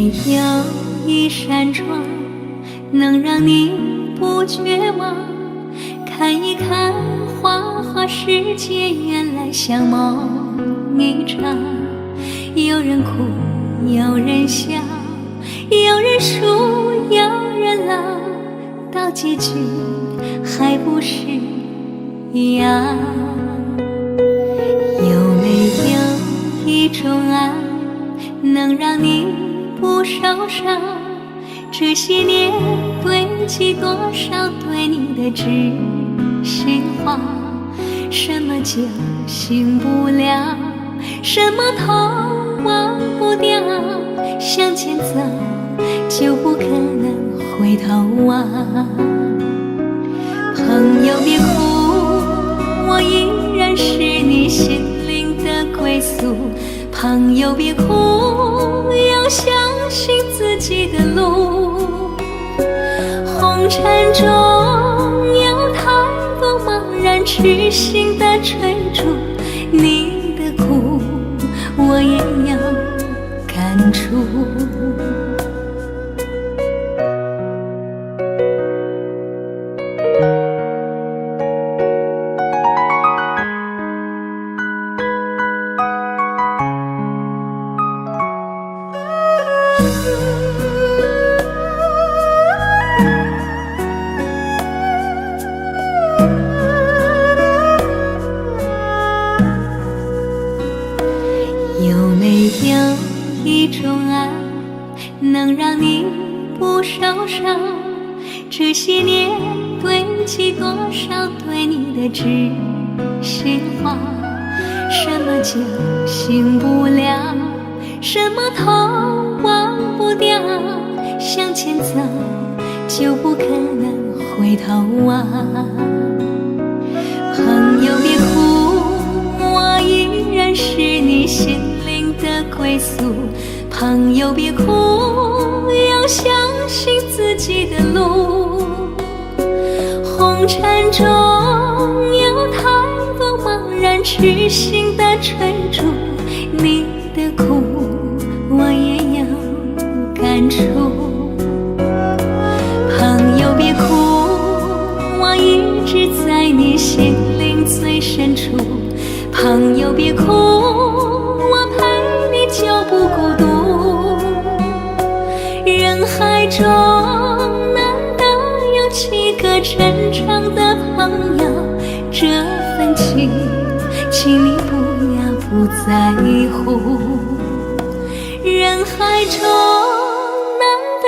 有一扇窗能让你不绝望？看一看花花世界，原来像梦一场。有人哭，有人笑，有人输，有人老，到结局还不是一样。有没有一种爱能让你不受伤？这些年堆积多少对你的知心话？什么就醒不了，什么痛忘不掉，向前走就不可能回头望。朋友别哭，我依然是你心灵的归宿。朋友别哭，要相信自己的路。红尘中有太多茫然痴心的追逐，你的苦我也有感触。有没有一种爱能让你不受伤？这些年堆积多少对你的知心话？什么就醒不了，什么痛忘不掉，向前走就不可能回头望。朋友别哭，我依然是你心灵的归宿。朋友别哭，要相信自己的路。红尘中有太多茫然痴心的追逐，你的苦我也有感触。朋友别哭，我一直在你心灵最深处。朋友别哭，我陪你就不孤独。人海中难得有几个真正的朋友，这份情请你不要不在乎。人海中难得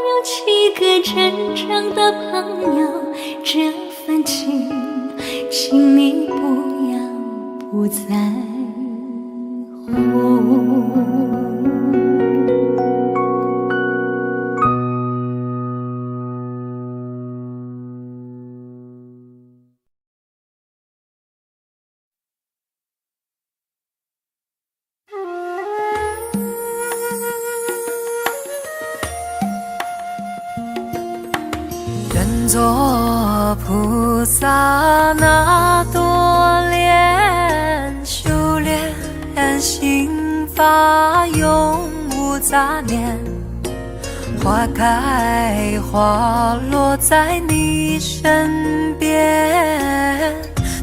有几个真正的朋友，这份情请你不要不在乎。愿做菩萨那多莲，修炼心法永无杂念。花开花落在你身边，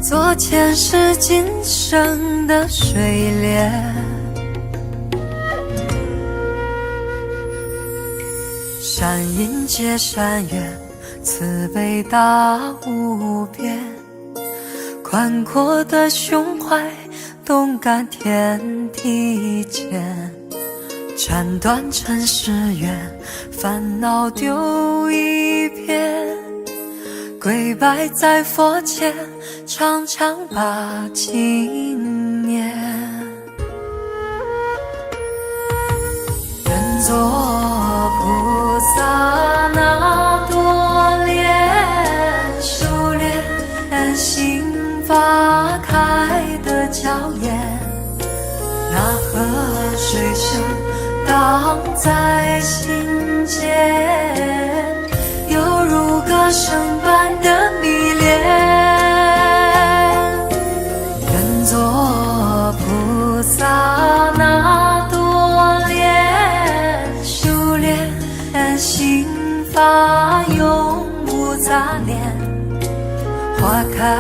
做前世今生的水莲。善因结善缘，慈悲大无边，宽阔的胸怀，动感天地间。斩断尘世缘，烦恼丢一片，跪拜在佛前，常常把经念。愿做菩萨那多莲，修炼心法开得娇艳。那河水声荡在心间，犹如歌声般的迷恋。愿做菩萨那多莲，修发永无杂念，花开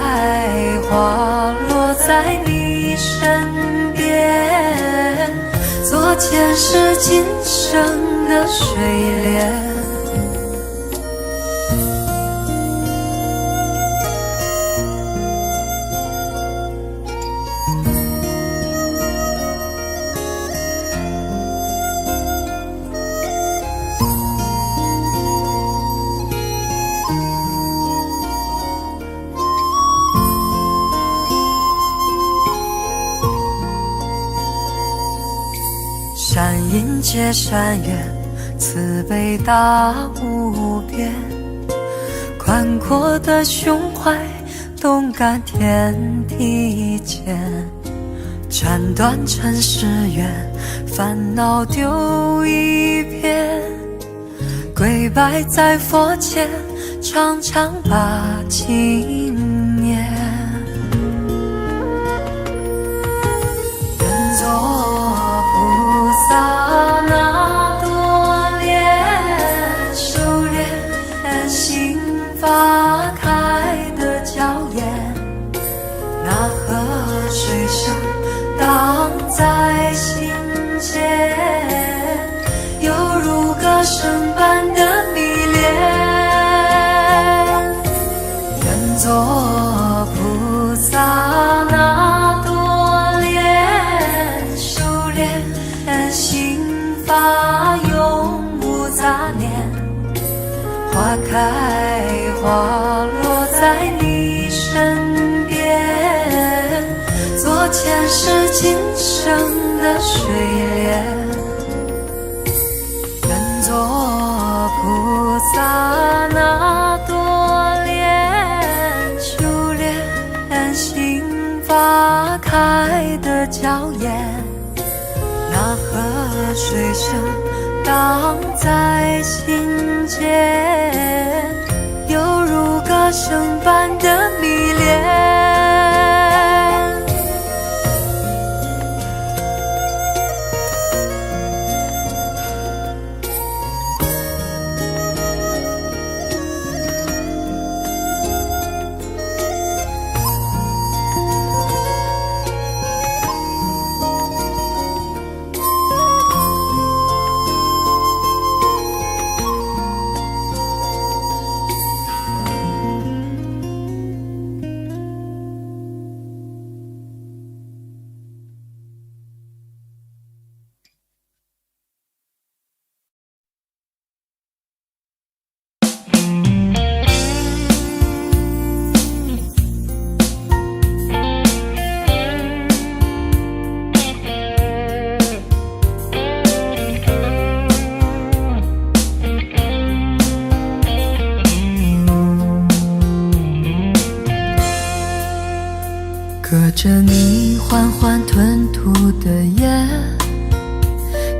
花落在你身边，做前世今生的水莲。山阴接山岳，慈悲大无边，宽阔的胸怀，动感天地间。斩断尘世缘，烦恼丢一片，跪拜在佛前，常常把经念。愿做萨那多莲，修炼心花开的娇艳，那河水声荡在心间，犹如歌声般的迷恋。愿做菩萨那多莲，修炼心发永无杂念，花开花落在你身边，做前世今生的水莲。愿做菩萨那多莲，修炼心花开的娇艳，那河水声荡在心间，犹如歌声般的迷恋。隔着你缓缓吞吐的烟，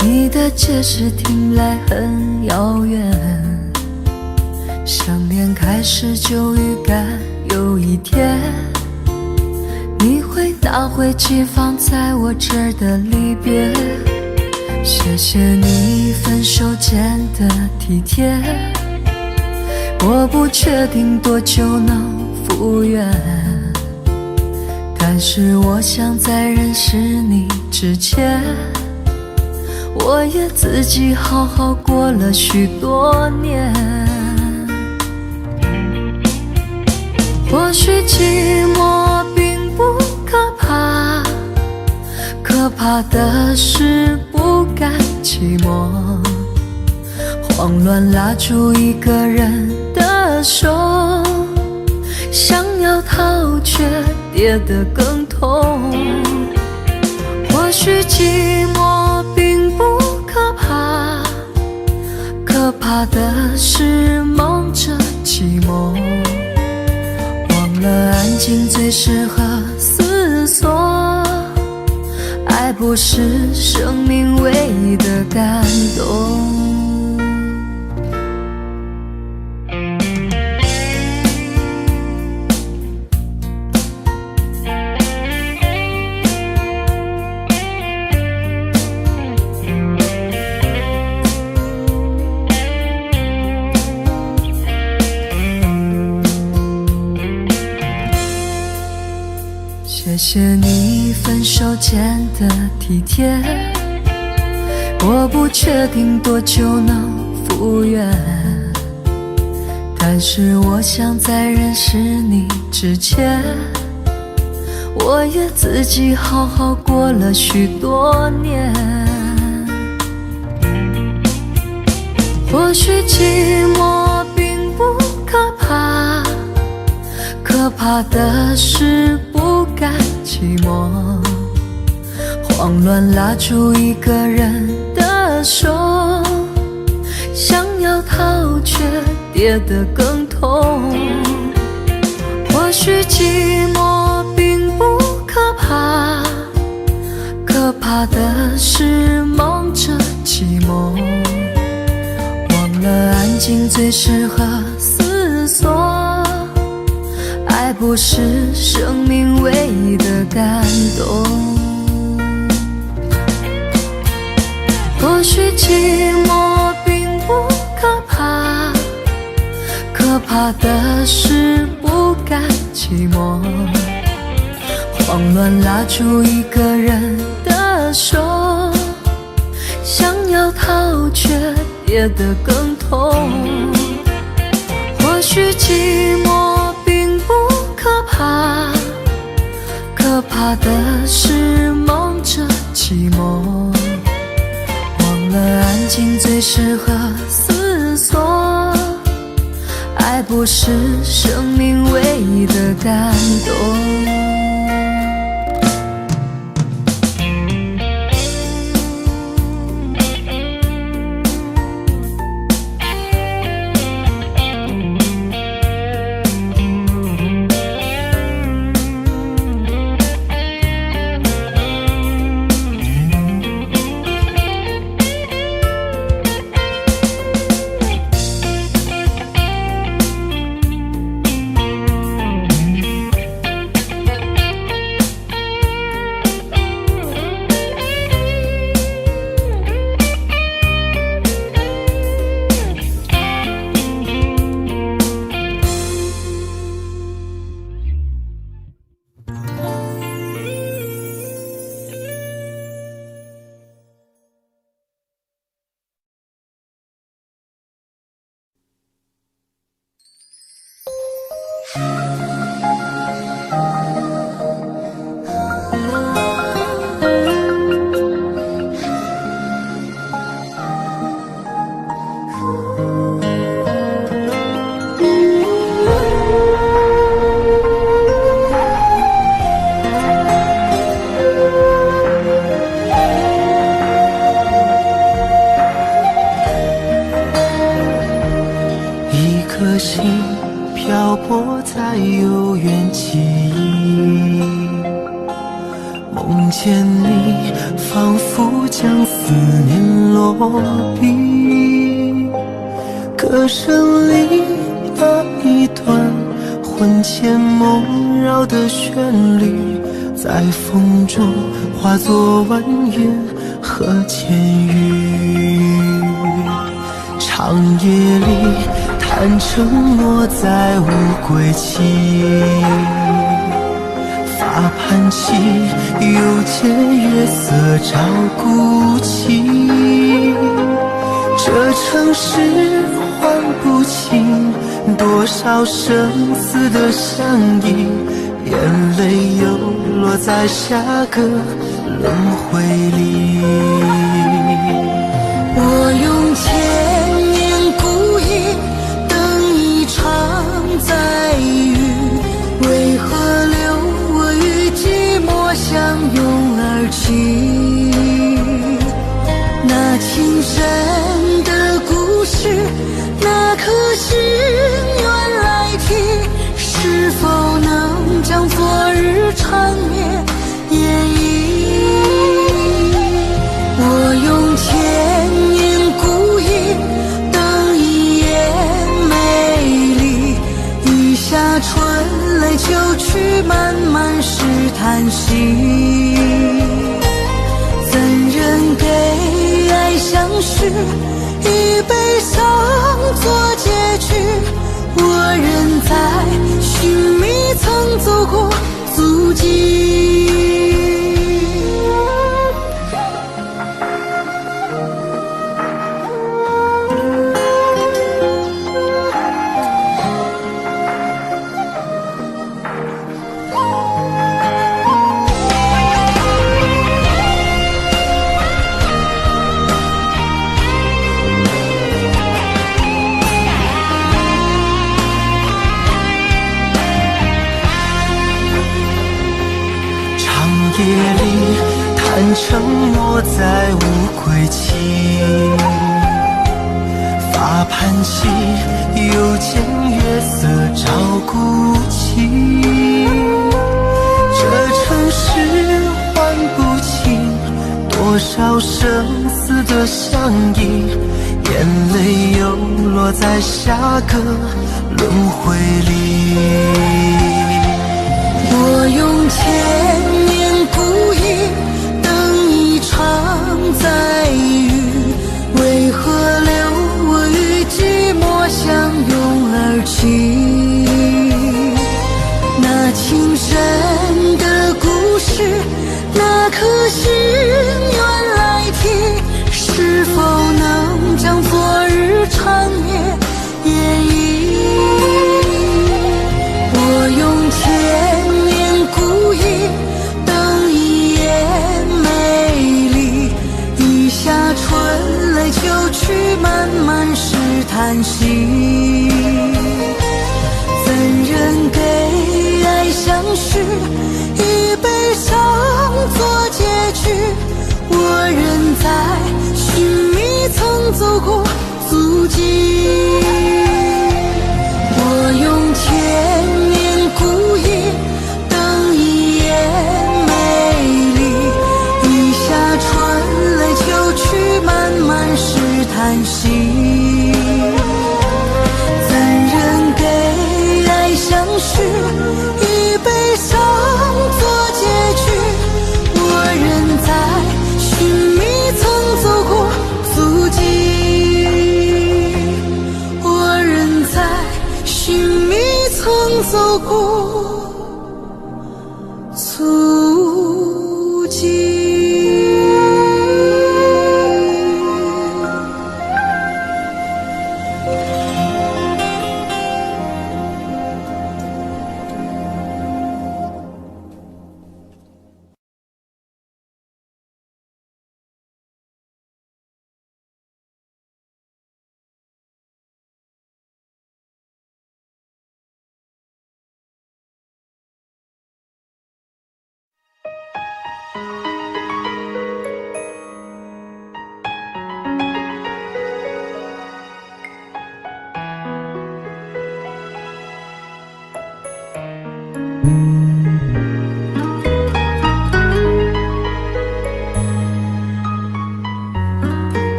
你的解释听来很遥远，想念开始就预感有一天你会拿回寄放在我这儿的离别。谢谢你分手前的体贴，我不确定多久能复原，但是我想在认识你之前，我也自己好好过了许多年。或许寂寞并不可怕，可怕的是不甘寂寞，慌乱拉住一个人的手，想要逃却跌得更痛。或许寂寞并不可怕，可怕的是忙着寂寞，忘了安静最适合思索，爱不是生命唯一的感动。谢你分手前的体贴，我不确定多久能复原，但是我想在认识你之前，我也自己好好过了许多年。或许寂寞并不可怕，可怕的是不甘寂寞，慌乱拉住一个人的手，想要逃却跌得更痛。或许寂寞并不可怕，可怕的是忙着寂寞，忘了安静最适合思索，爱不是生命唯一的感动。或许寂寞并不可怕，可怕的是不甘寂寞，慌乱拉住一个人的手，想要逃却跌得更痛。或许寂寞并不可怕，可怕的是忙着寂寞，忘了安静最适合思索，爱不是生命唯一的感动。漂泊在悠远记忆，梦见你仿佛将思念落笔，歌声里那一段魂牵梦绕的旋律，在风中化作婉约和千语，长夜里谈承诺再无归期，发盘起又见月色照孤寂，这城市唤不清多少生死的相依，眼泪又落在下个轮回里。我用千年故意等一场再遇，为何留我与寂寞相拥而泣？那情深的故事，那颗心愿来替，是否能将昨日缠绵演绎？我用千年故意等一夜美丽，雨下春来秋去，漫漫是叹息。怎人给爱相许，以悲伤做结局？我仍在寻觅曾走过足迹。沉默再无归期。发盘起，又见月色照孤寂。这城市唤不清多少生死的相依，眼泪又落在下个轮回里。我用千年孤影等一场再遇，为何留我与寂寞相拥而泣？那情深的故事，那颗心愿来提，是否能将昨日长夜演绎？我用千年孤影等一夜美丽，一下春泪就去，漫漫是叹息。怎人给爱相许，以悲伤做结局？我仍在寻觅曾走过足迹。我用千年孤影等一夜美丽，一下春泪就去，漫漫是叹息。怎人给爱相许，以悲伤做结局？我仍在寻觅曾走过足迹，我仍在寻觅曾走过足迹。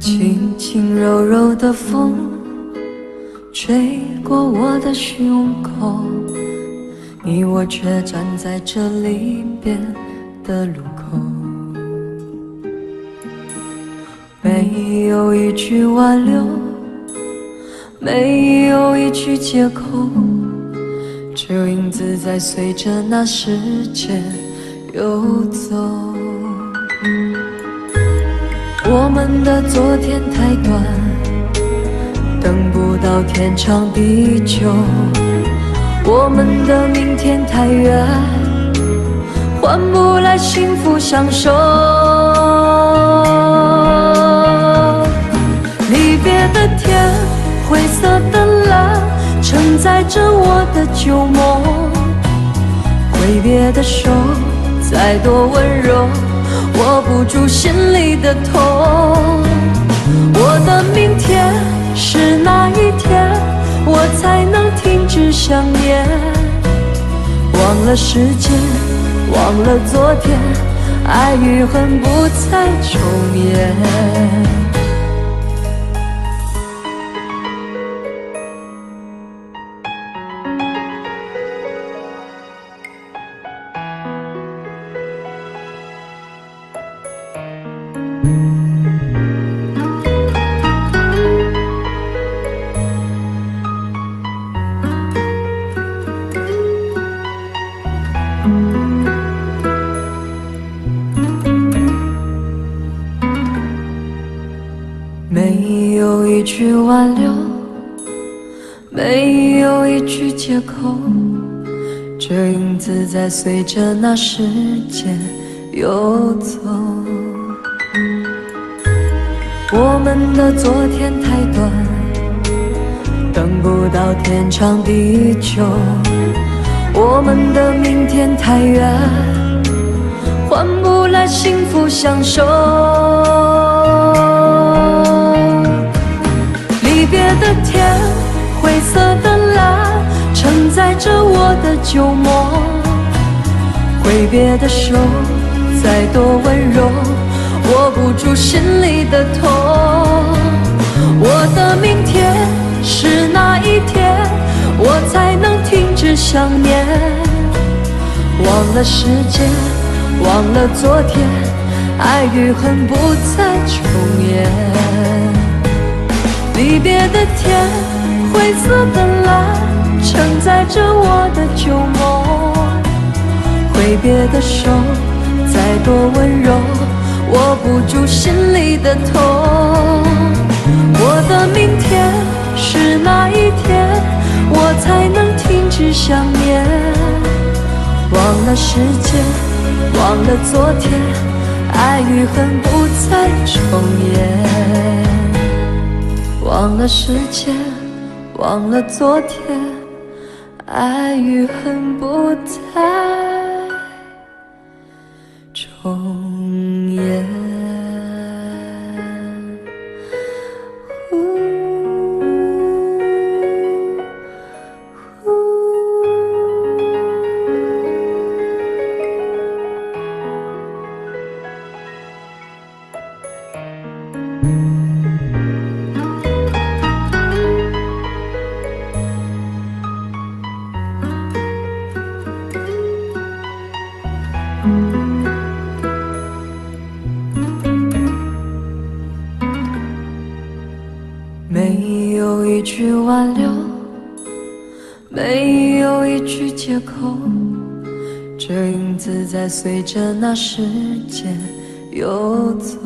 轻轻柔柔的风吹过我的胸口，你我却站在这离别的路口。没有一句挽留，没有一句借口，只有影子在随着那时间游走。我们的昨天太短，等不到天长地久；我们的明天太远，换不来幸福相守。离别的天，灰色的蓝，承载着我的旧梦。挥别的手，再多温柔，握不住心里的痛。我的明天是哪一天，我才能停止想念？忘了时间，忘了昨天，爱与恨不再重演。没有一句挽留，没有一句借口，这影子在随着那时间游走。我们的昨天太短，等不到天长地久，我们的明天太远，换不来幸福相守。离别的天，灰色的蓝，承载着我的旧梦。挥别的手，再多温柔，握不住心里的痛。我的明天是哪一天，我才能停止想念？忘了时间，忘了昨天，爱与恨不再重演。离别的天，灰色的蓝，承载着我的旧梦。挥别的手，再多温柔，握不住心里的痛。我的明天是哪一天，我才能停止想念？忘了时间，忘了昨天，爱与恨不再重演。忘了时间，忘了昨天，爱与恨不再重演。没有一句挽留，没有一句借口，这影子在随着那时间游走。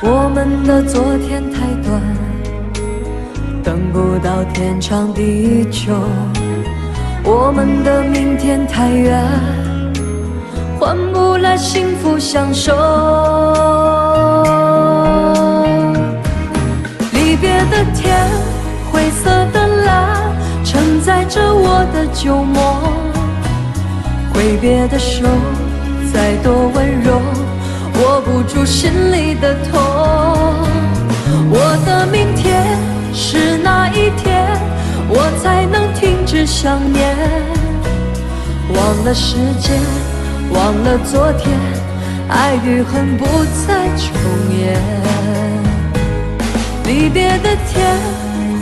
我们的昨天太短，等不到天长地久，我们的明天太远，换不来幸福相守。离别的天，灰色的蓝，承载着我的旧梦。挥别的手，再多温柔，握不住心里的痛。我的明天是哪一天，我才能停止想念？忘了时间，忘了昨天，爱与恨不再重演。离别的天，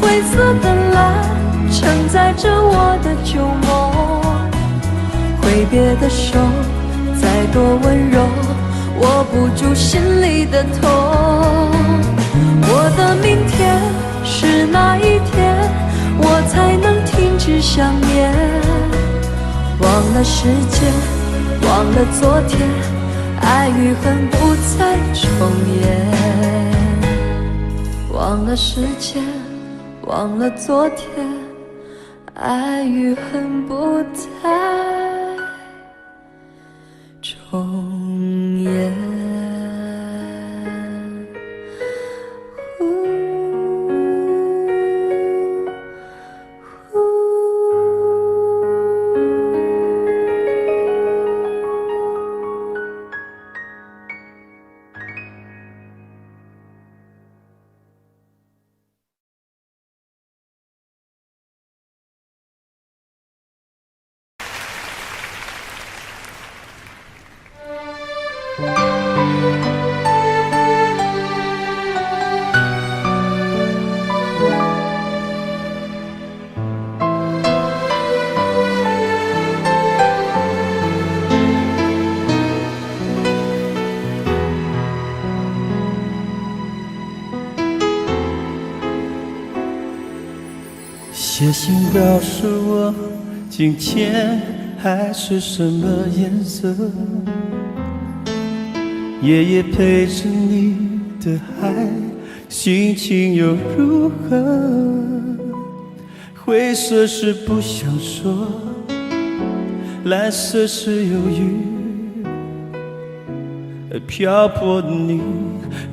灰色的蓝，承载着我的旧梦。挥别的手，再多温柔，握不住心里的痛。我的明天是哪一天，我才能停止想念？忘了时间，忘了昨天，爱与恨不再重演。忘了时间，忘了昨天，爱与恨不再重演。写信告诉我，今天海是什么颜色？夜夜陪着你的海，心情又如何？灰色是不想说，蓝色是犹豫，而漂泊的你，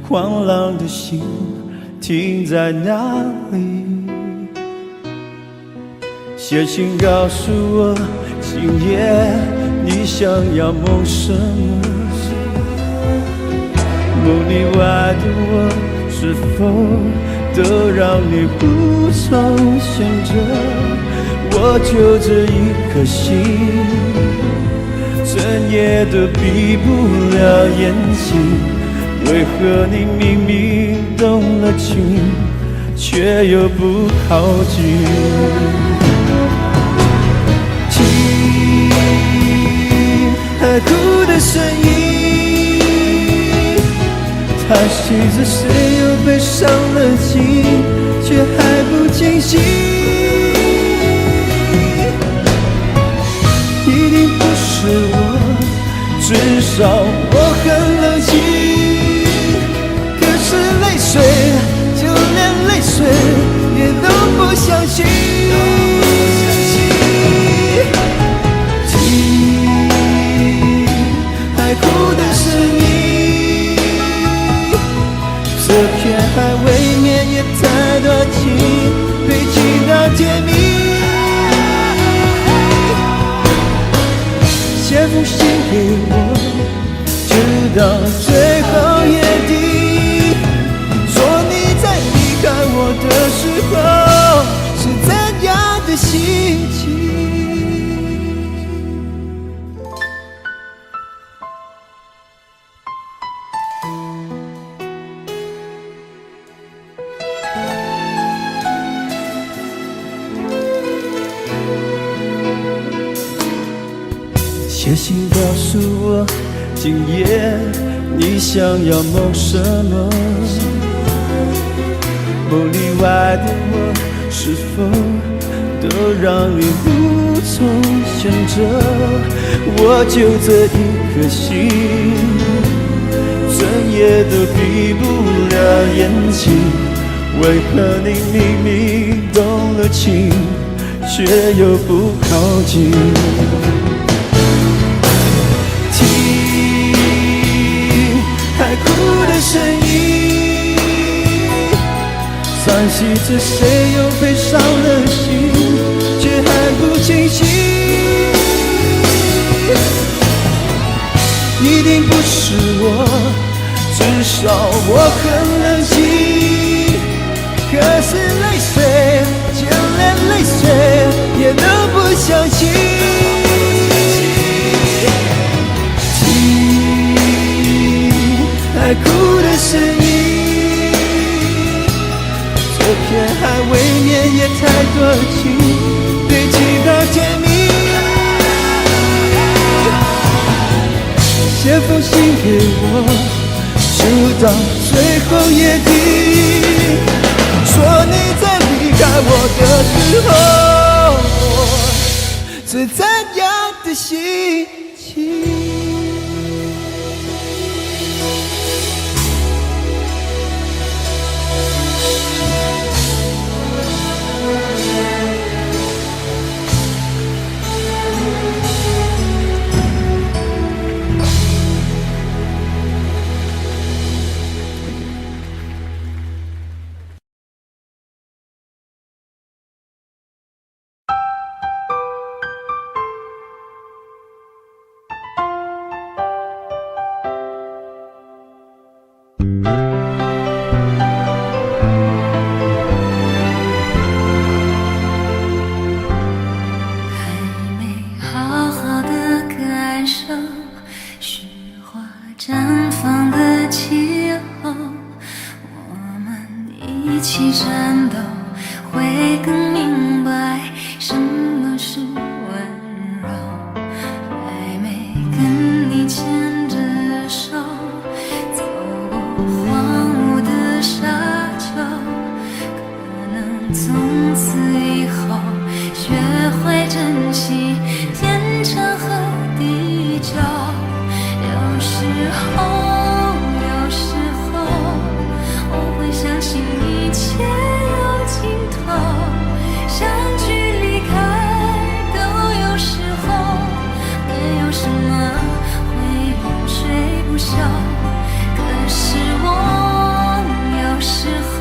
狂浪的心，停在哪里？写信告诉我，今夜你想要梦什么？梦里外的我，是否都让你无从选择？我就这一颗心，整夜都闭不了眼睛。为何你明明动了情，却又不靠近？听海哭的声音，它系着谁又被伤了心，却还不清醒。一定不是我，至少我很冷静。泪水，就连泪水也都不相信。听海哭的声音，这片海未免也太多情，堆积到甜蜜。写封信给我，直到最后约定。看我的时候是怎样的心情？写信告诉我，今夜你想要梦什么？梦里外的我，是否都让你无从选择？我就这一颗心，整夜都闭不了眼睛。为何你明明动了情，却又不靠近？听海哭的声音，叹息着谁又被伤了心，却还不清醒。一定不是我，至少我很冷静。可是泪水，就连泪水也都不相信。听海哭的声音，这片海未免也太多情，堆积到甜蜜。写封信给我，直到最后约定，说你在离开我的时候是怎样的心情？可是我有时候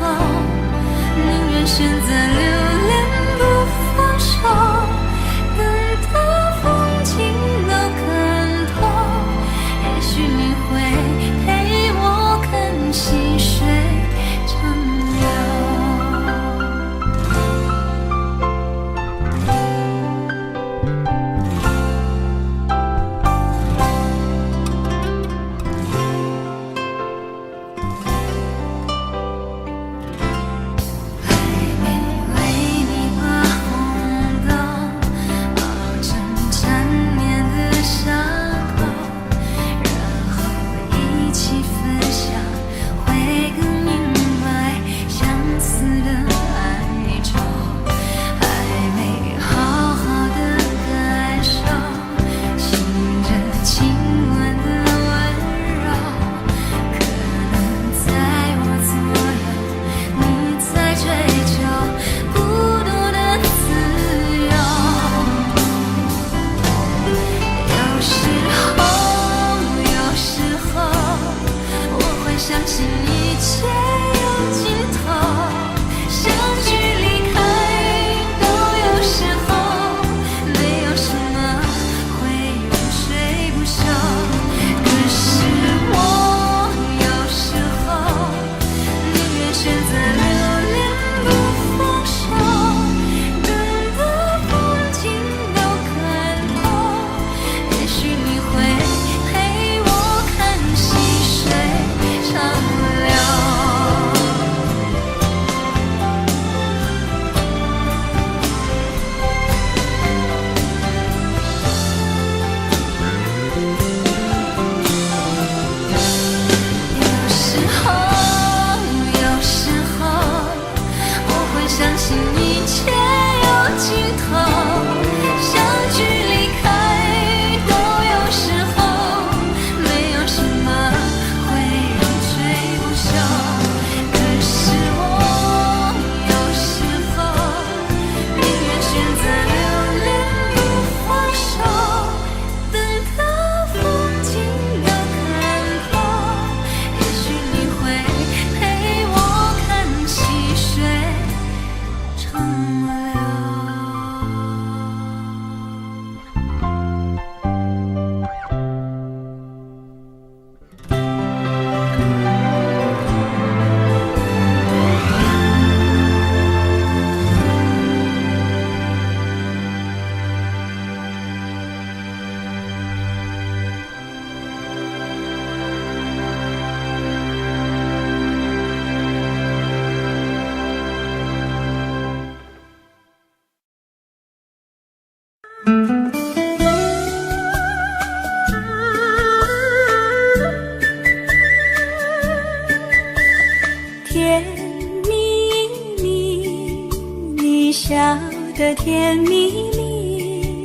得甜蜜蜜，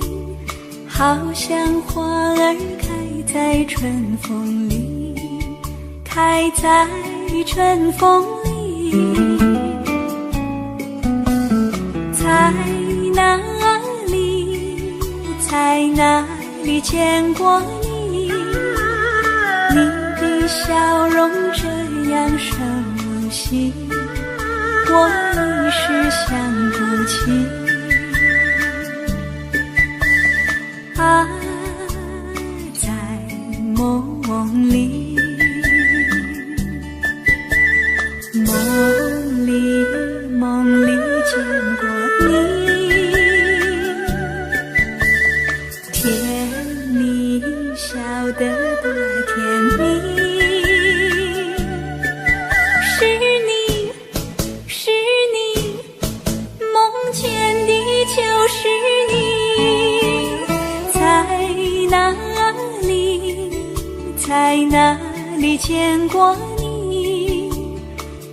好像花儿开在春风里，开在春风里。在哪里，在哪里见过你？你的笑容这样熟悉，我一时想不起。啊，在梦里，梦里见过你，甜蜜笑得多甜蜜。是你，梦见的就是你。在哪里见过你？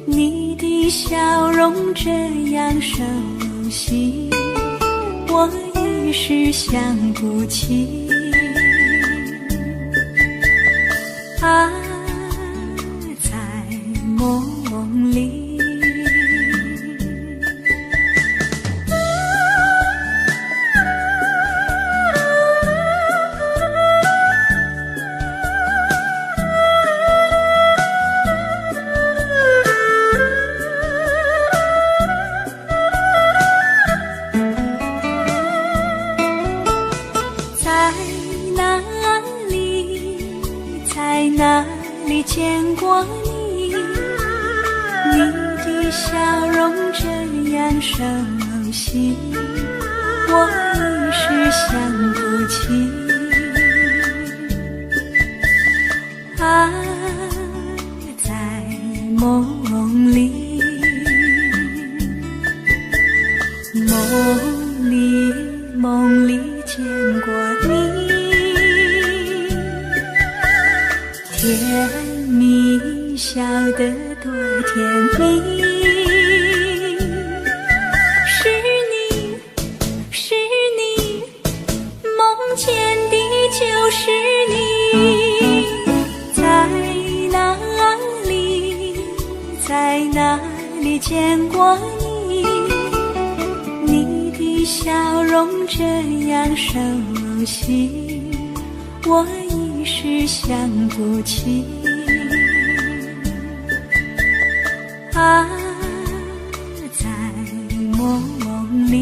你的笑容这样熟悉，我一时想不起。啊，在梦里。在哪里见过你？你的笑容这样熟悉，我一时想不起。啊，在梦里，梦里见过你。甜蜜笑得多甜蜜。是你，梦见的就是你。在哪里见过你？你的笑容这样熟悉，我一时想不起。啊，在梦里。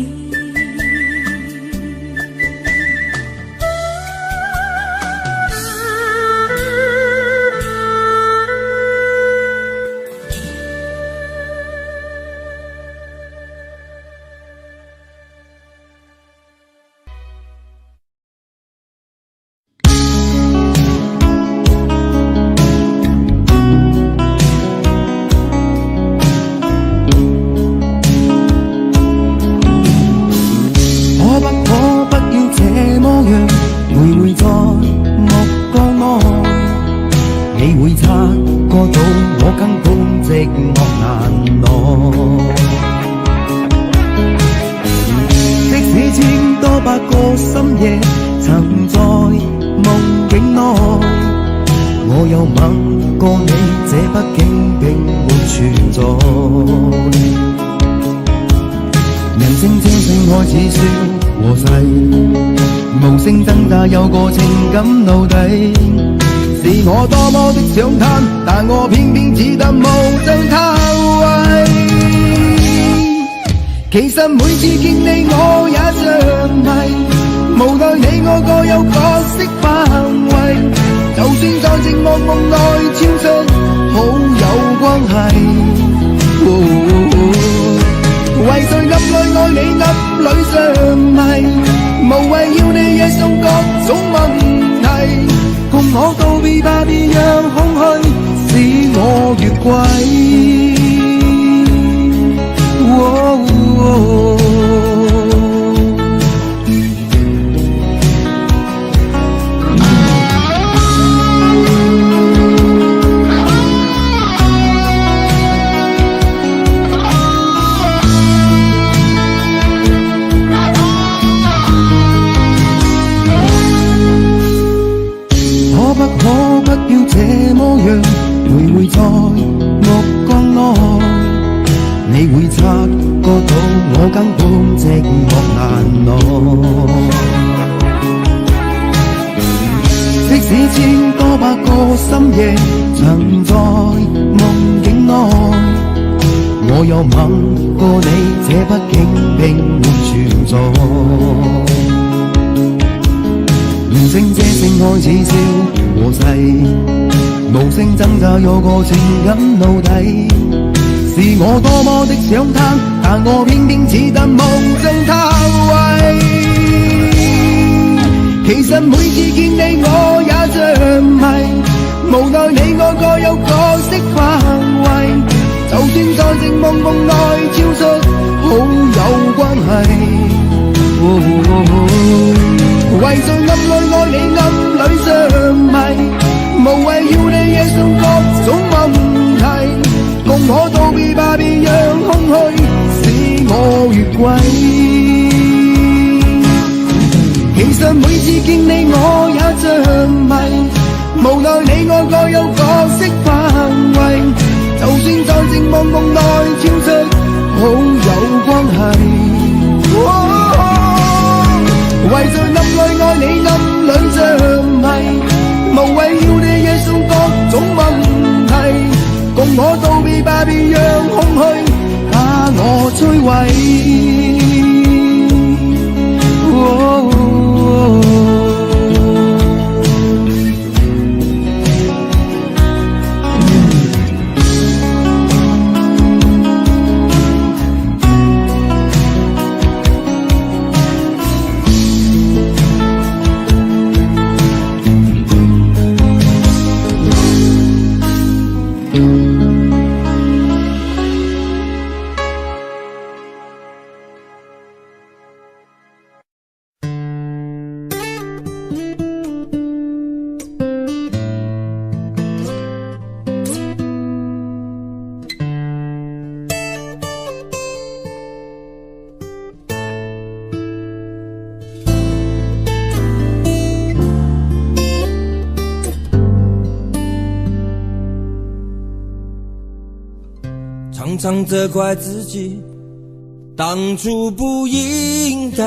有個情感奴隸，是我多麼的想貪，但我偏偏只得無盡偷慰。其實每次見你我也着迷，無奈你我各有角色範圍，就算在寂寞夢內穿梭，好有關係。為誰暗裏愛你暗裏着迷，無謂要你惹上各種問題，共我告別吧，別讓空虛使我越軌。會在目光內，你會察覺到我根本寂寞難耐。即使千多百個深夜曾在夢境內，我有吻過你，這畢竟並沒存在。無聲這聲開始笑和逝，無聲掙扎有個情感奴隸。是我多麼的想他，但我偏偏只得夢中他為。其實每次見你我也着迷，無奈你我各有角色範圍，就算在情夢夢內超出好友關係。為在暗裏愛你暗裏着迷，無謂要你惹上各種問題，共我道別吧，別讓空虛使我越軌。其實每次見你我也着迷，無奈你我各有角色範圍，就算在情夢夢內超出好友關係。為在暗裏愛你暗裏着迷，無謂要你惹上各種問題，共我道別吧，別讓空虛把我摧毀。常常责怪自己当初不应该，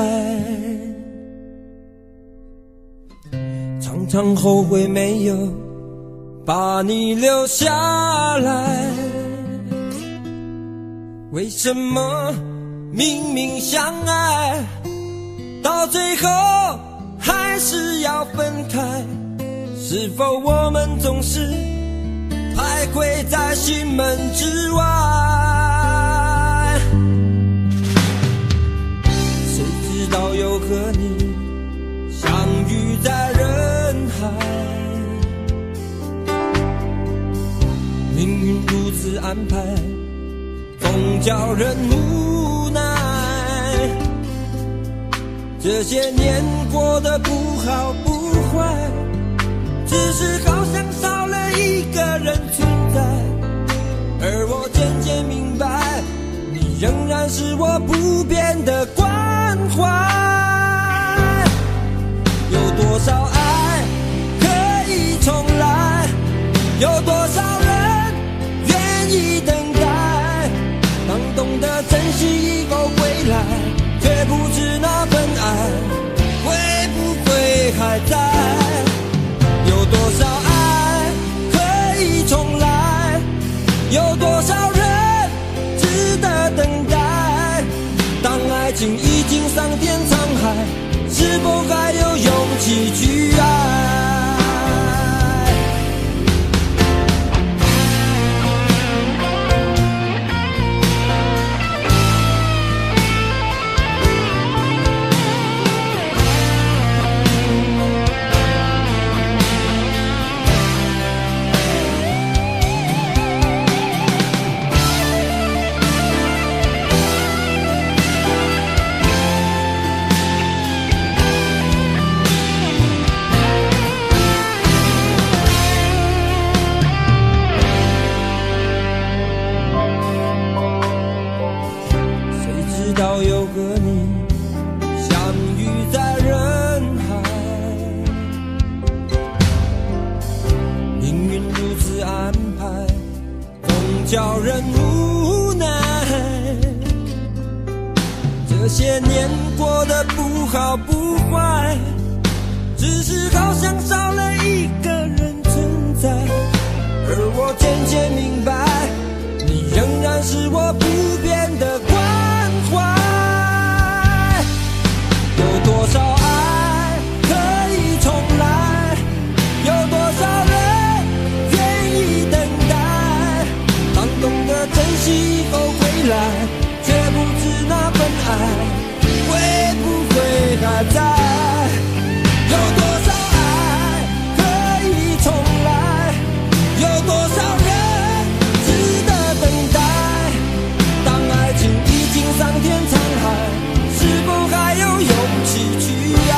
常常后悔没有把你留下来。为什么明明相爱，到最后还是要分开？是否我们总是徘徊在心门之外？谁知道又和你相遇在人海，命运如此安排，总叫人无奈。这些年过得不好不坏，只是好像少了一个人存在，而我渐渐明白，你仍然是我不变的关怀。有多少爱可以重来，有多少人愿意等待，当懂得珍惜以后归来，却不知那份爱会不会还在。有多少爱可以重来，有多少人值得等待，当爱情已经桑田沧海，是否还有勇气去爱？这些年过得不好不坏，只是好像少了一个人存在。而我渐渐明白，你仍然是我不变的关怀。有多少爱可以重来，有多少人愿意等待，当懂得珍惜以后回来，却不知那份爱会不会还在。有多少爱可以重来，有多少人值得等待，当爱情已经桑田沧海，是否还有勇气去爱？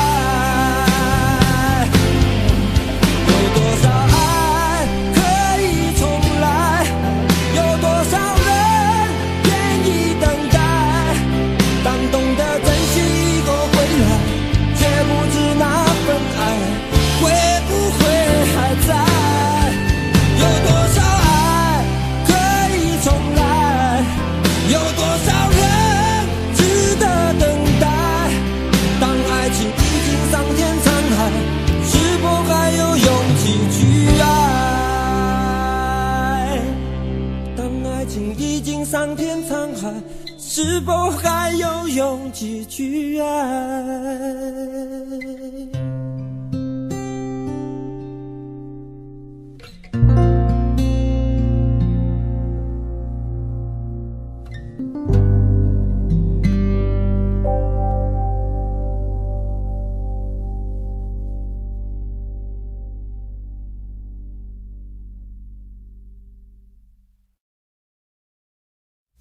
有多少爱可以重来，有多少人愿意等待，当懂得珍惜以后回来，却不知那份爱会不会还在。有多少爱可以重来，有多少人值得等待，当爱情已经桑田沧海，是否还有勇气去爱？当爱情已经桑田沧海，是否还有勇气去爱？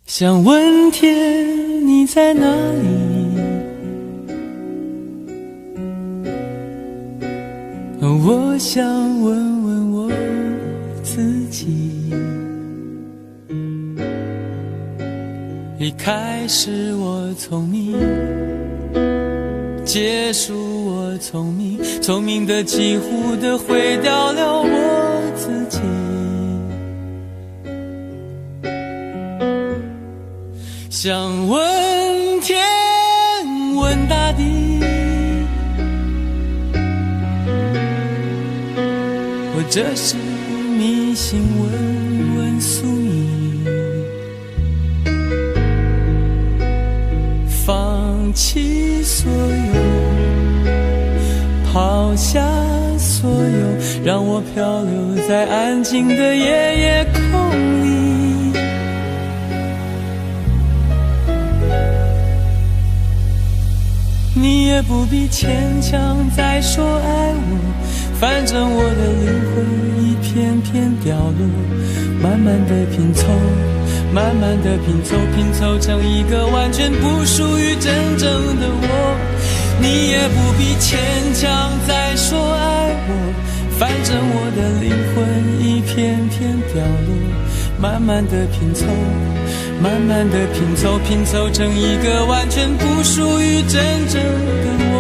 想问天你在哪里，我想问问我自己。一开始我聪明，结束我聪明，聪明的几乎的毁掉了我自己。想问天问大地，或者是迷信问问宿命，放弃所有，抛下所有，让我漂流在安静的夜夜空里。你也不必牵强再说爱我，反正我的灵魂一片片掉落，慢慢的拼凑，慢慢的拼凑，拼凑成一个完全不属于真正的我。你也不必牵强再说爱我，反正我的灵魂一片片掉落，慢慢的拼凑，慢慢的拼凑，拼凑成一个完全不属于真正的我。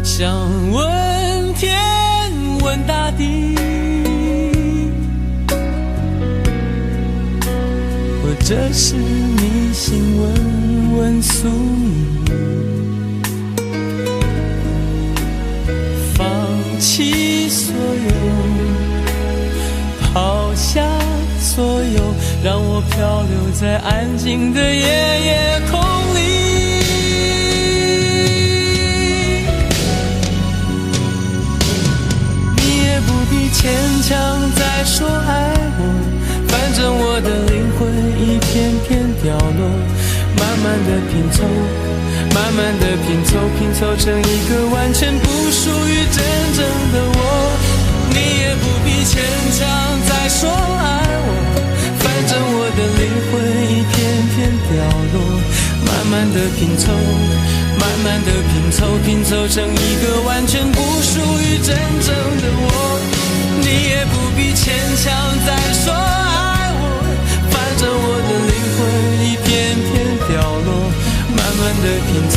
想问天问大地，或者是迷信问问宿命，放弃所有，抛下所有，让我漂流在安静的夜夜空里。牵强再说爱我，反正我的灵魂一片片掉落，慢慢的拼凑，慢慢的拼凑，拼凑成一个完全不属于真正的我。你也不必牵强再说爱我，反正我的灵魂一片片掉落，慢慢的拼凑，慢慢的拼凑，拼凑成一个完全不属于真正的我。你也不必牵强再说爱我，反正我的灵魂一片片掉落，慢慢的拼凑，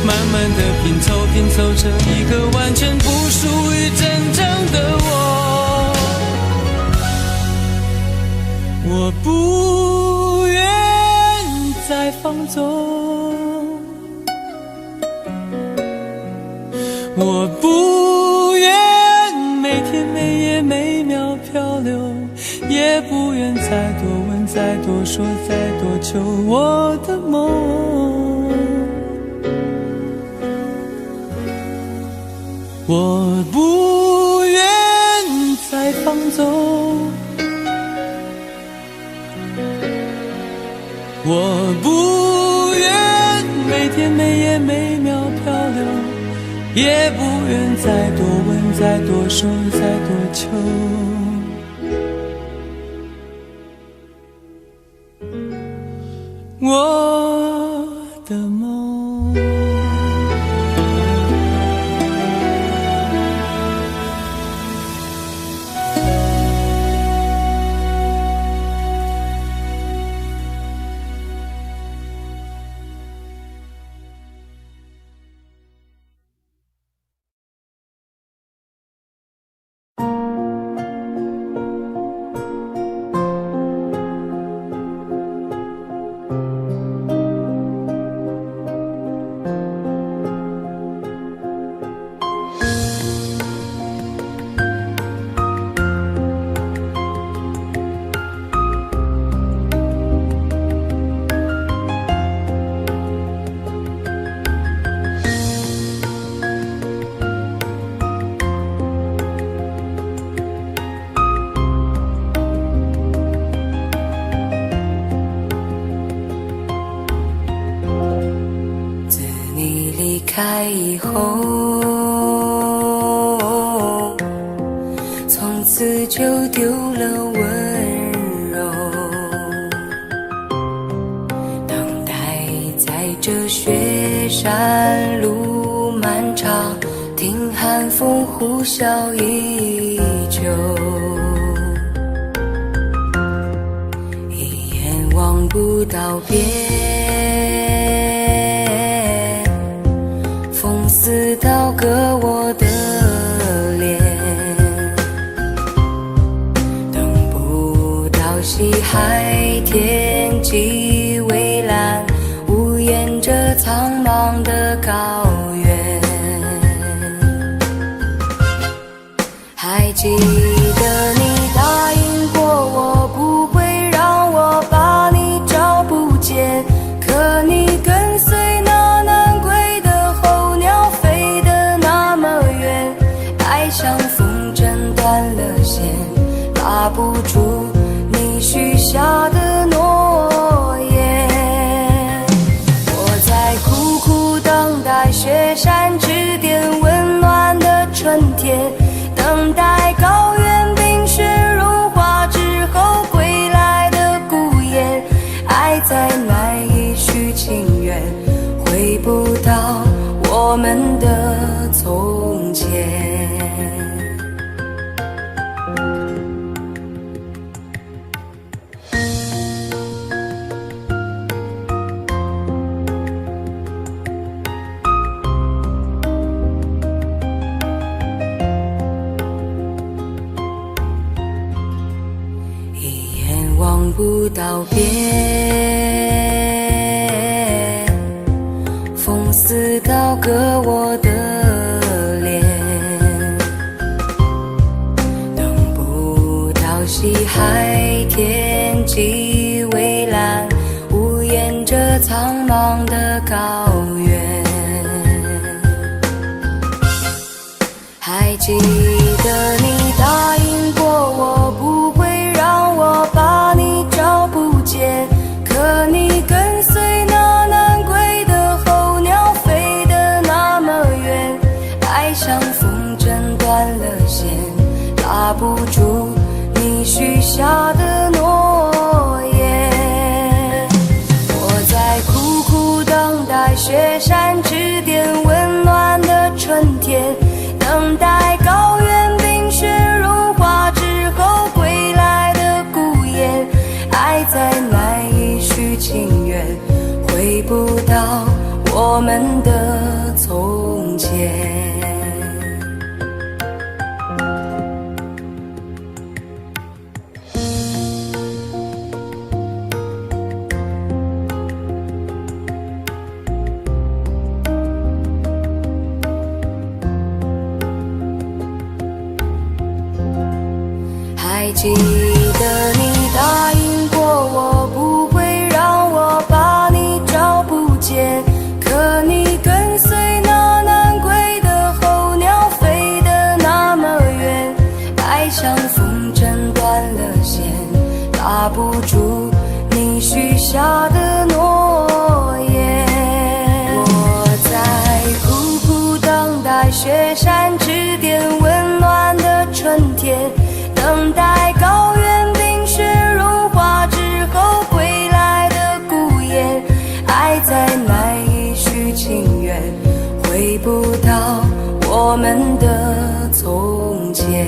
慢慢的拼凑，拼凑成一个完全不属于真正的我。我不愿再放纵，我不愿每天每夜每秒漂流，也不愿再多问再多说再多求我的梦。我不愿再放纵，我不愿每天每夜每秒漂流，也不愿再多问再多说再多求我的梦。开以后，从此就丢了温柔，等待在这雪山路漫长，听寒风呼啸依旧，一眼望不到边，似刀割我的脸，等不到西海天际蔚蓝，无言着苍茫的高原。还记得你答应过我，不会让我把你找不见，可你跟随像风筝断了线，拉不住你许下的诺言。我在苦苦等待雪山之巅温暖的春天，等待高原冰雪融化之后归来的孤雁。爱再难以续情缘，回不到我们的从前。望不到边，风似刀割我的脸，等不到西海天际蔚蓝，无言着苍茫的高原。还记得你答应过我，不会让我把你找不见，可你跟随那南归的候鸟飞得那么远，爱像风筝断了线，不到我们的从前。还记得你答应过我，不会让我把你找不见，可你跟随那南归的候鸟飞得那么远，爱像风筝断了线，拉不住你许下的诺言。我在苦苦等待雪山之巅温暖的春天，等待高原冰雪融化之后归来的孤雁，爱再难以续情缘，回不到我们的从前。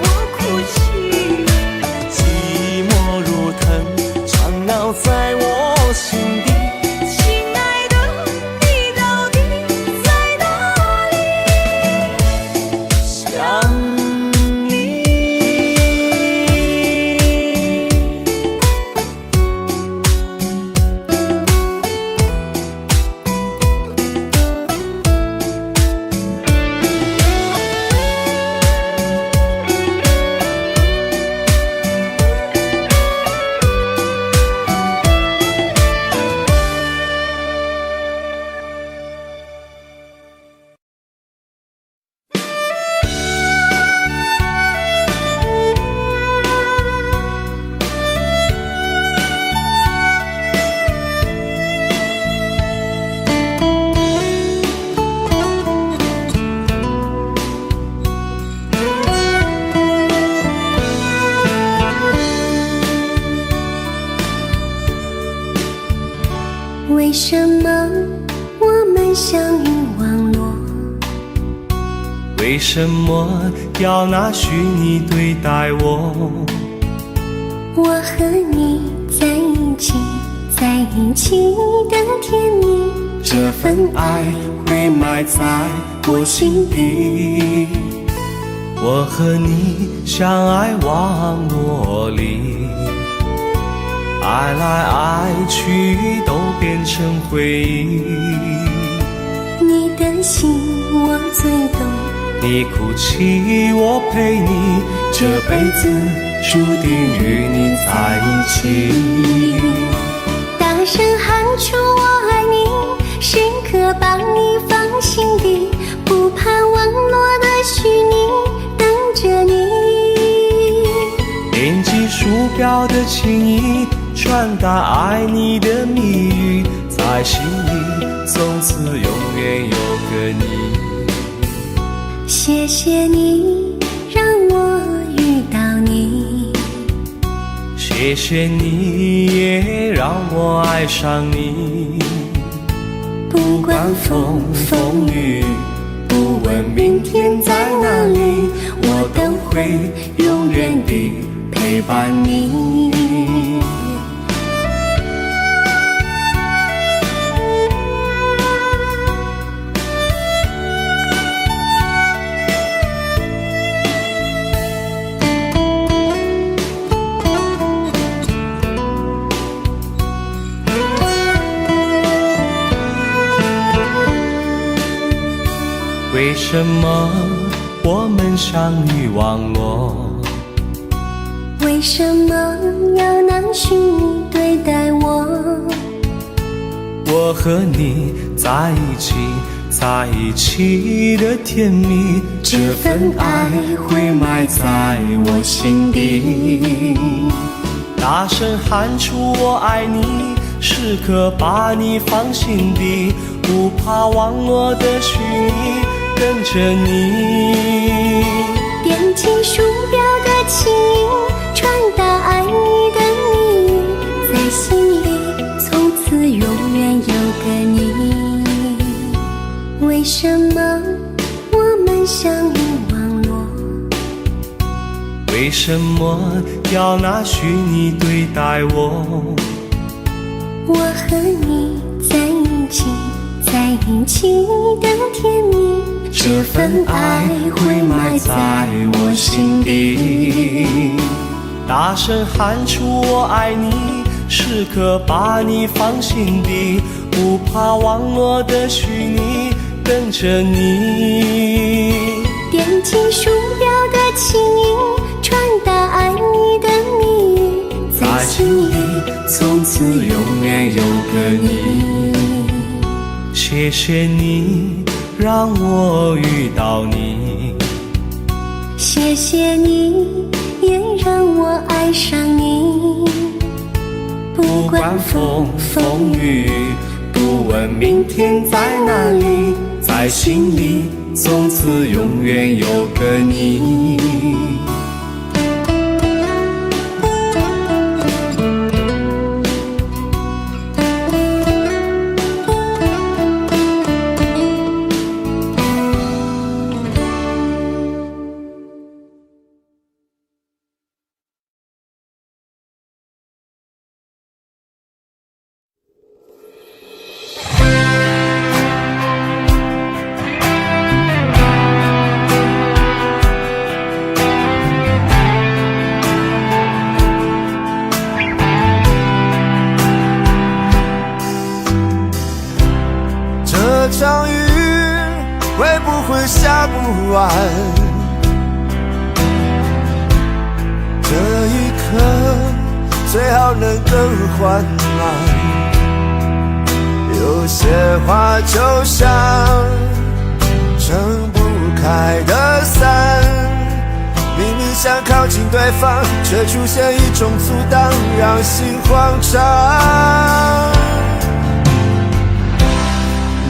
我为什么要拿虚拟对待我？我和你在一起，在一起的甜蜜，这份爱会埋在我心底。我和你相爱网络里，爱来爱去都变成回忆。你的心我最懂，你哭泣我陪你，这辈子注定与你在一起。大声喊出我爱你，时刻把你放心底，不怕网络的虚拟，等着你。点击鼠标的情意，传达爱你的蜜语，在心里从此永远有个你。谢谢你让我遇到你，谢谢你也让我爱上你。不管风风雨，不问明天在哪里，我都会永远地陪伴你。为什么我们相遇网络？为什么要拿虚拟对待我？我和你在一起，在一起的甜蜜，这份爱会埋在我心底。大声喊出我爱你，时刻把你放心底，不怕网络的虚拟，跟着你。点击鼠标的情音，传达爱你的蜜语，在心里从此永远有个你。为什么我们相遇网络？为什么要拿虚拟对待我？我和你在一起，在一起的甜蜜，这份爱会埋在我心底。大声喊出我爱你，时刻把你放心底，不怕网络的虚拟，跟着你。点击鼠标的情音，传达爱你的蜜语，在心里从此永远有个你。谢谢你让我遇到你，谢谢你也让我爱上你。不管风风雨，不问明天在哪里，在心里从此永远有个你。这场雨会不会下不完？这一刻最好能更缓慢。有些话就像撑不开的伞，明明想靠近对方，却出现一种阻挡，让心慌张。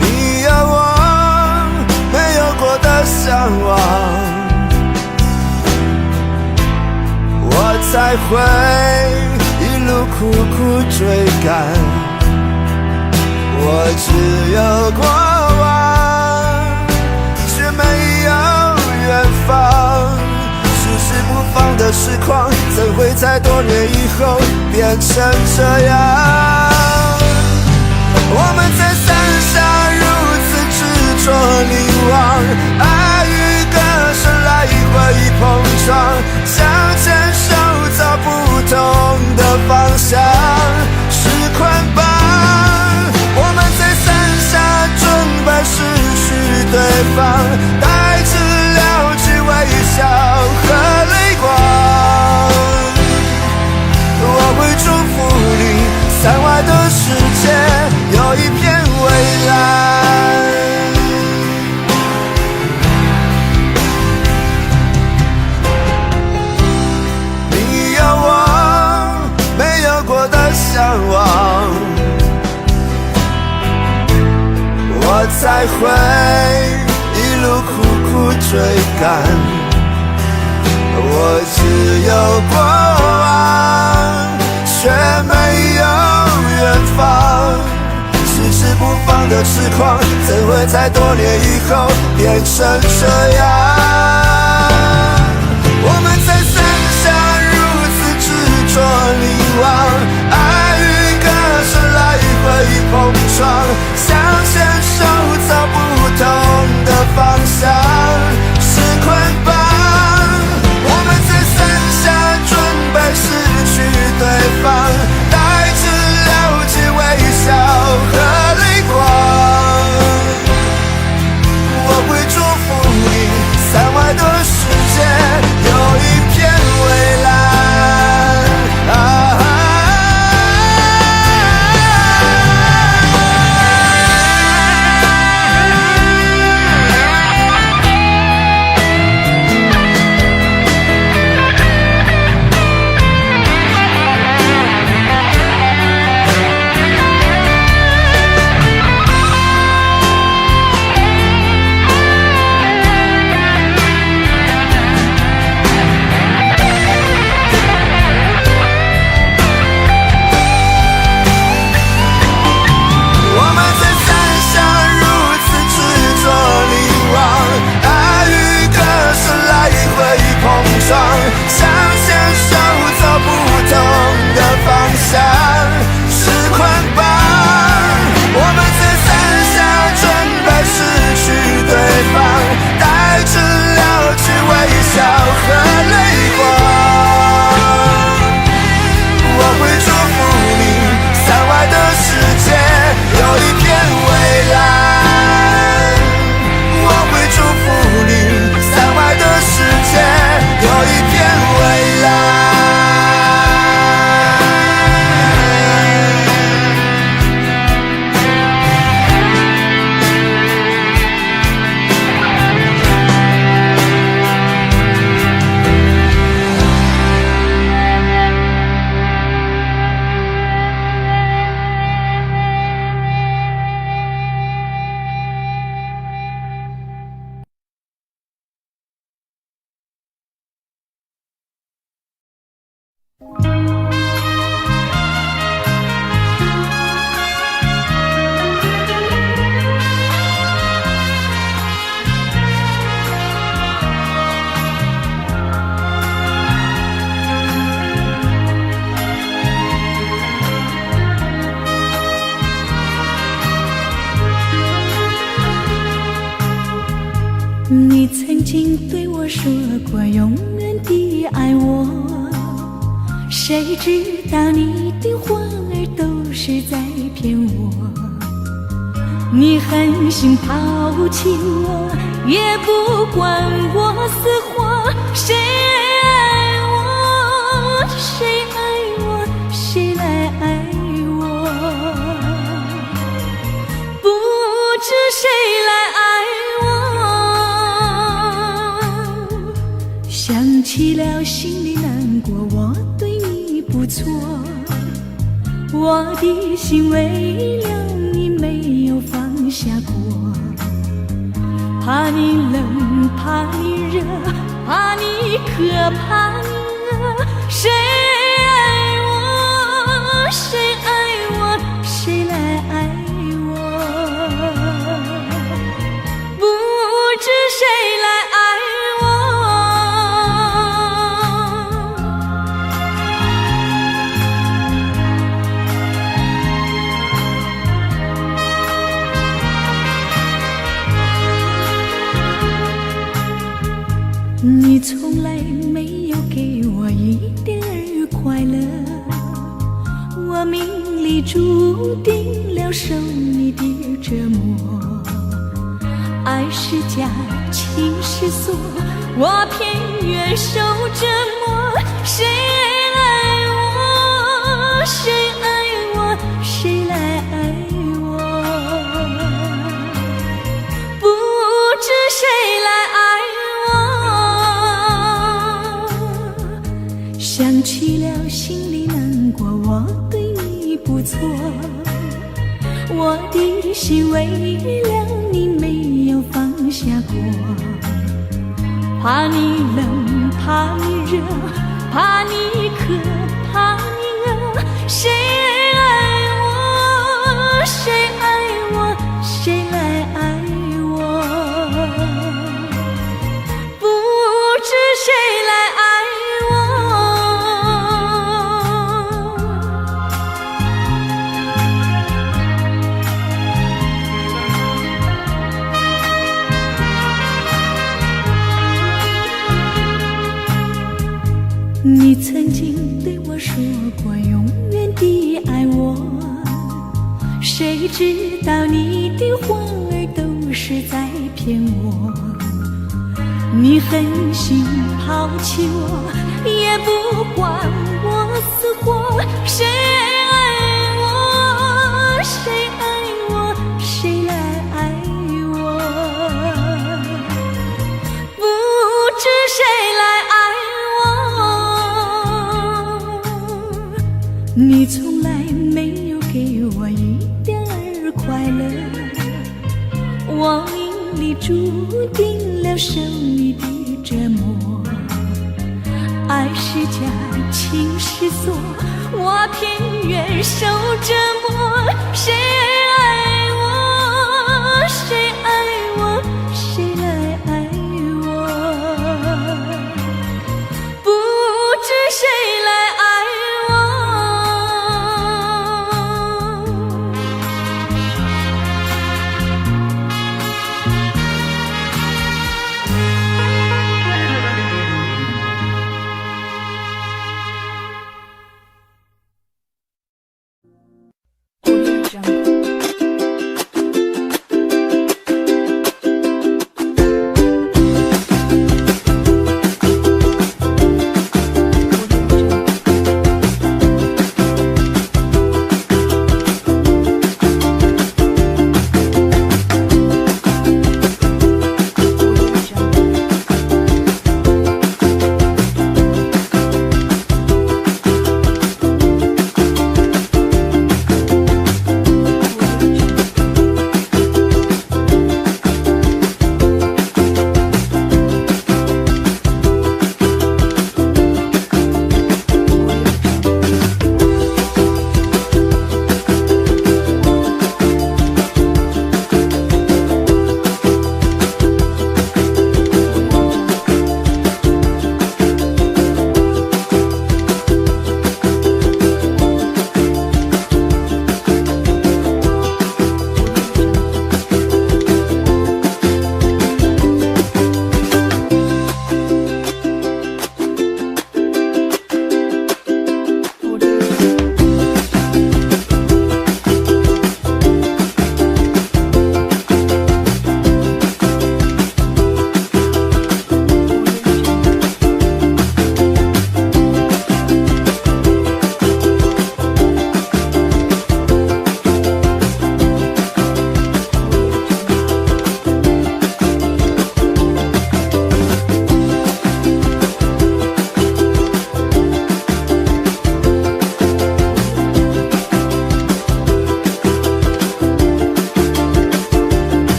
你有我没有过的向往，我才会一路苦苦追赶。我只有过往，却没有在多年以后变成这样。我们在伞下如此执着凝望，爱与歌声来回碰撞，想牵手走不同的方向，是捆绑。我们在伞下准备失去对方，带着了解微笑和泪光。我会祝福你，伞外的世界有一片蔚蓝。你有我没有过的向往，我才会一路苦苦追赶。我只有过往，却没有远方。迟迟不放的痴狂，怎会在多年以后变成这样？我们在伞下如此执着凝望，爱与歌声来回碰撞，想牵手走不同的方向，是捆绑。我们在伞下准备失去对方，带着了解微笑和泪光。我会祝福你，伞外的世界有一片蔚蓝。想牵手走不同的方向，是捆绑。我们在伞下准备失去对方，带着了解微笑和泪光。我会祝福你，伞外的世界有一片蔚蓝。我会祝福你，伞外的世界有一片蔚蓝。你曾经对我说过永远的爱我，谁知道你的话儿都是在骗我。你狠心抛弃我，也不管我死活。谁爱我，谁爱我，谁来爱我？不知谁来爱我。想起了心里难过，我对你不错，我的心为了你没有放下过。怕你冷，怕你热，怕你渴，怕你饿。谁爱我，谁爱我，谁来爱我？不知谁来爱我。你从来没有给我一点儿快乐，我命里注定了受你的折磨。爱是假，情是锁，我偏愿受折磨。谁爱我，谁爱我，谁来爱我？不知谁来爱我。想起了心里难过，我对你不错，我的心为了你没有放下过。怕你冷，怕你热，怕你渴，怕你饿。谁爱我，谁爱我，谁来爱我？不知谁来爱你曾经对我说过永远的爱我，谁知道你的话儿都是在骗我。你狠心抛弃我，也不管我死活。谁爱我，谁爱我，谁来爱我？不知谁来爱我。你从来没有给我一点儿快乐，我命里注定了受你的折磨。爱是假，情是锁，我偏愿受折磨。谁爱我，谁爱我，谁来爱我？不知谁来爱我。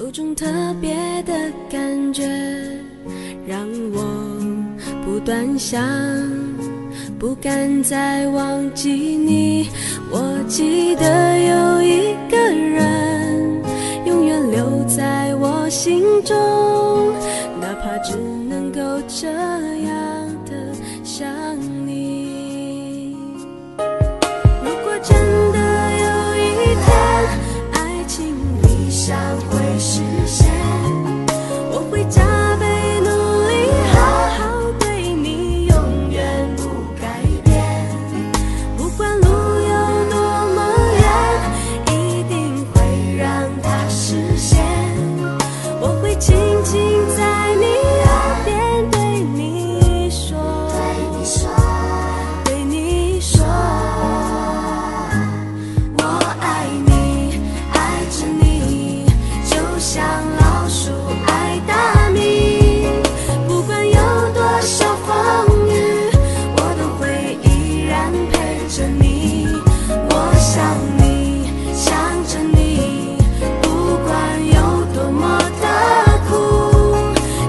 有种特别的感觉，让我不断想，不敢再忘记你。我记得有一个人永远留在我心中，哪怕只能够这样的想你。如果真的有一天爱情理想会实现，我会加倍努力，好好对你，永远不改变。不管路有多么远，一定会让它实现。我会轻轻在你耳边对你说，对你说，我爱你，爱着你，就像老鼠爱大米。不管有多少风雨，我都会依然陪着你。我想你，想着你，不管有多么的苦，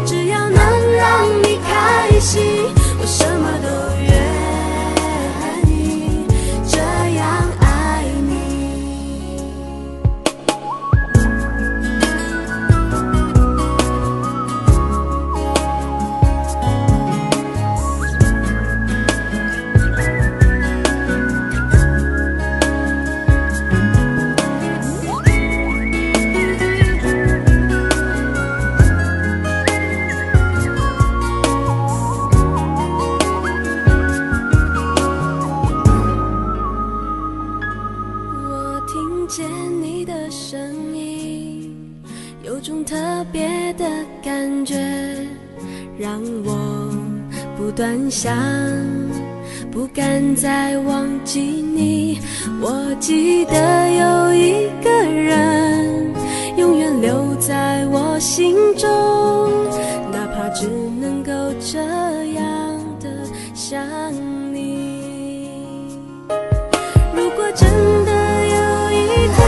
只要能让你开心，我什么都愿意，这样爱你。我听见你的声音，有种特别的感觉，让我不断想，不敢再忘记你。我记得有一个人永远留在我心中，哪怕只能够这样的想你。如果真的有一天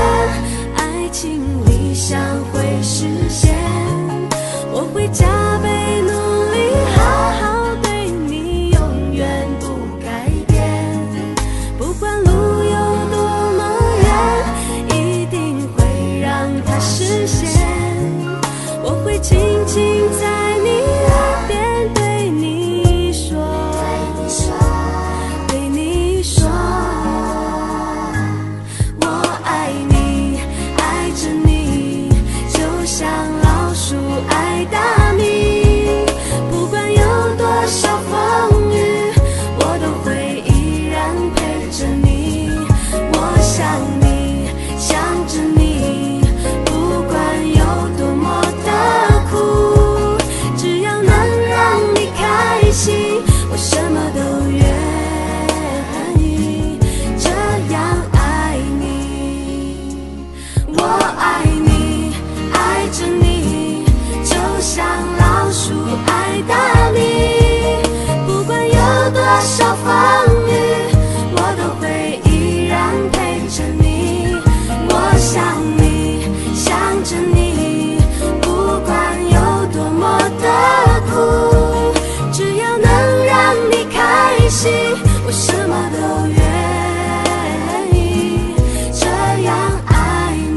爱情理想会实现，我会加倍努力，好好对你，永远不改变。不管路有多么远，一定会让它实现。我会轻轻在你耳边对你说，对你说，我爱你，爱着你，就像老鼠爱大米。不管有多少风雨，我都会依然陪着你。我想你，想着你，不管有多么的苦，只要能让你开心，我什么都愿意，这样爱你。我爱你，爱着你，就像老鼠爱大米。不管有多少风雨，我都会依然陪着你。我想你，想着你，不管有多么的苦，只要能让你开心，我什么都愿意，这样爱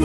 你。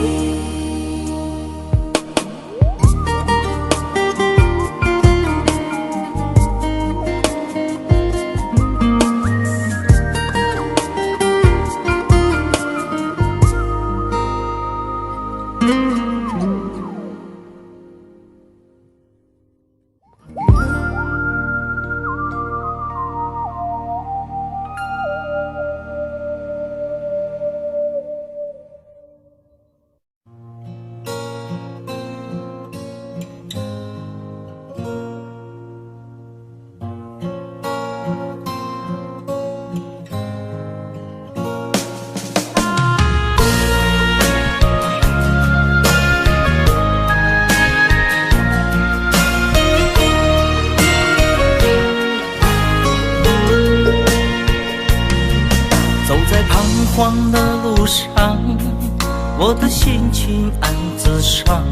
荒的路上，我的心情暗自伤。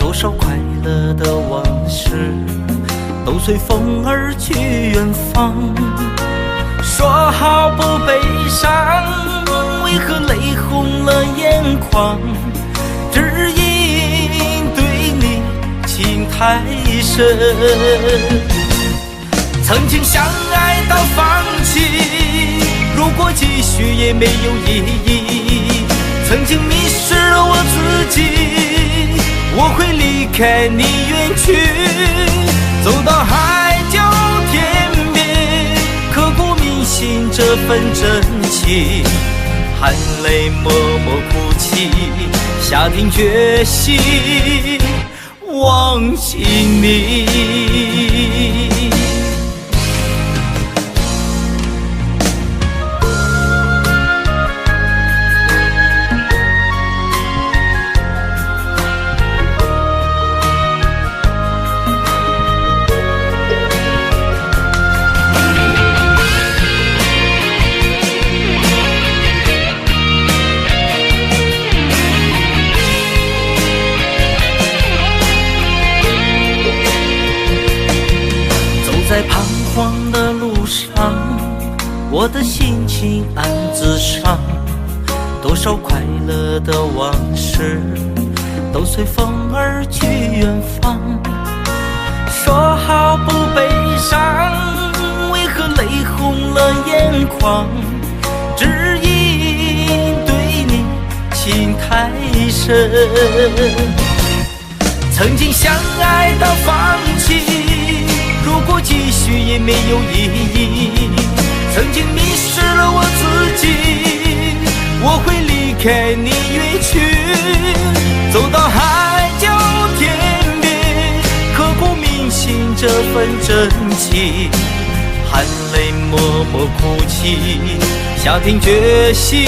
多少快乐的往事都随风而去远方。说好不悲伤，为何泪红了眼眶？只因对你情太深。曾经相爱到放弃，如果继续也没有意义。曾经迷失了我自己，我会离开你远去，走到海角天边，刻骨铭心这份真情，含泪默默哭泣，下定决心忘记你。在彷徨的路上，我的心情暗自伤。多少快乐的往事都随风而去远方。说好不悲伤，为何泪红了眼眶？只因对你情太深。曾经相爱到放弃，如果继续也没有意义。曾经迷失了我自己，我会离开你远去，走到海角天边，刻骨铭心这份真情，含泪默默哭泣，下定决心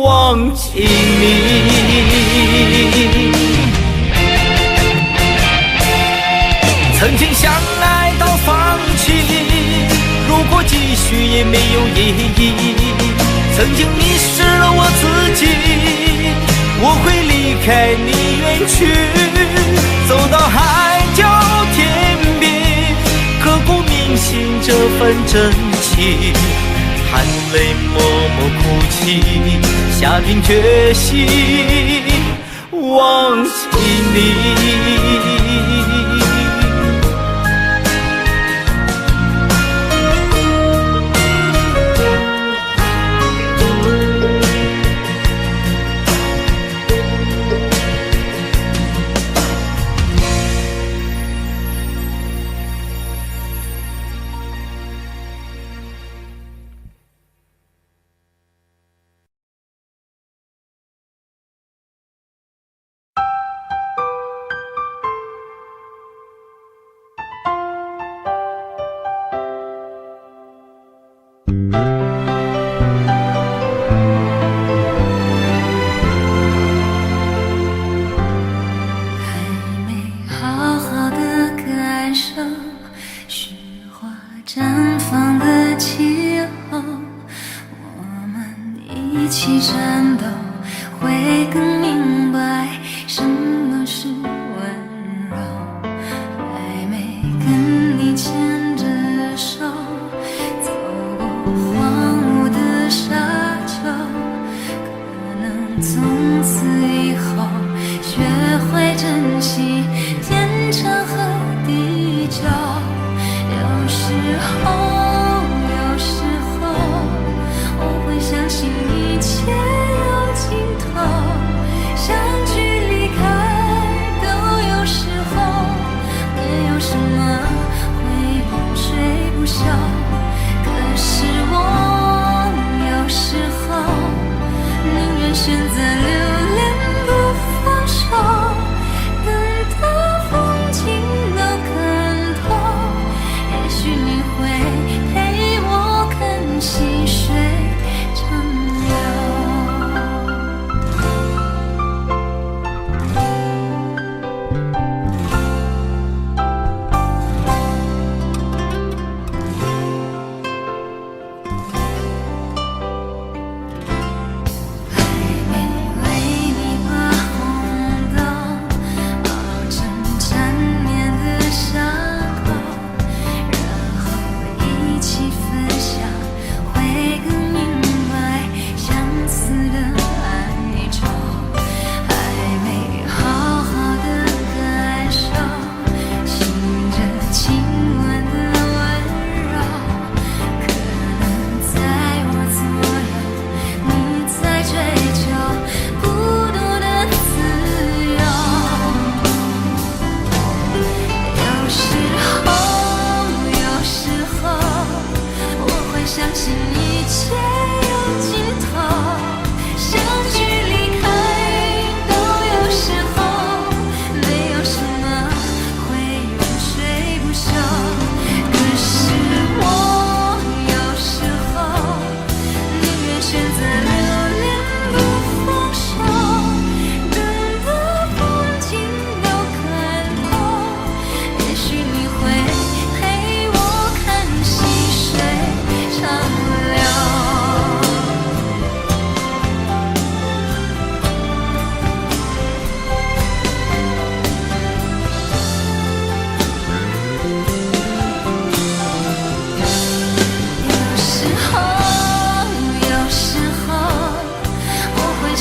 忘记你。曾经相爱到放弃，如果继续也没有意义。曾经迷失了我自己，我会离开你远去，走到海角天边，刻骨铭心这份真情，含泪默默哭泣，下定决心忘记你。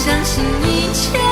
相信一切